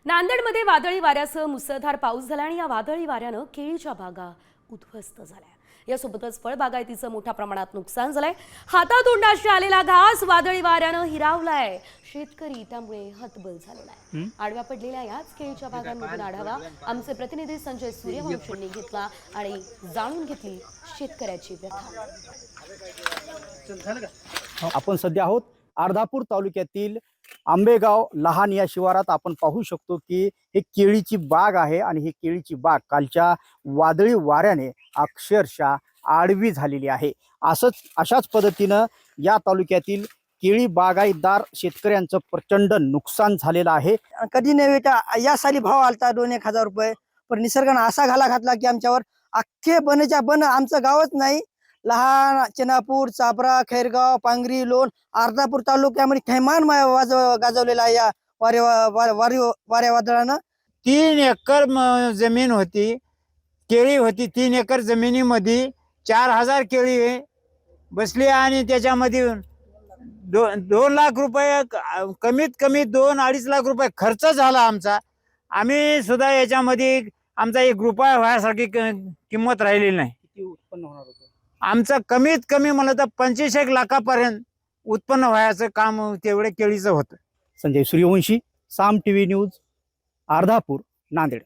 नांदेडमध्ये वादळी वाऱ्यासह मुसळधार पाऊस झाला आणि या वादळी वाऱ्यानं केळीच्या बागा उद्ध्वस्त झाल्या। यासोबतच फळबागायतीचं मोठ्या प्रमाणात नुकसान झालंय। हातातोंडाशी आलेला घास वादळी वाऱ्यानं हिरावलाय। शेतकरी त्यामुळे हतबल झालेला आहे। आडव्या पडलेल्या याच केळीच्या बागांमधून आढावा आमचे प्रतिनिधी संजय सूर्यवंशींनी घेतला आणि जाणून घेतली शेतकऱ्याची व्यथा। आपण सध्या आहोत अर्धापूर तालुक्यातील आंबेगाव लहान या शिवारात। आपण पाहू शकतो की हे केळीची बाग आहे आणि ही केळीची बाग कालच्या वादळी वाऱ्याने अक्षरशः आडवी झालेली आहे। अशाच पद्धतीनं या तालुक्यातील केळी बागायतदार शेतकऱ्यांचं प्रचंड नुकसान झालेलं आहे। कधी नव्हे या साली भाव आलता 2-1 हजार रुपये, पण निसर्गाने असा घाला घातला की आमच्यावर अख्खे बनच्या बन आमचं गावच नाही, लहान चेनापूर, चापरा, खैरगाव, पांगरी, लोण, अर्धापूर तालुक्यामध्ये थैमान गाजवलेला आहे या वाऱ्या वादळानं। 3 एकर जमीन होती, केळी होती। 3 एकर जमिनीमध्ये 4000 केळी बसली आणि त्याच्यामध्ये 2 लाख रुपये कमीत कमी 2-2.5 लाख रुपये खर्च झाला आमचा। आम्ही सुद्धा याच्यामध्ये आमचा 1 रुपया व्हायसारखी किंमत राहिलेली नाही। किती उत्पन्न होणार होतं? आमचं कमीत कमी मला तर 25-1 लाखापर्यंत उत्पन्न व्हायचं काम तेवढे केळीचं होतं। संजय सूर्यवंशी, साम टीव्ही न्यूज, अर्धापूर, नांदेड।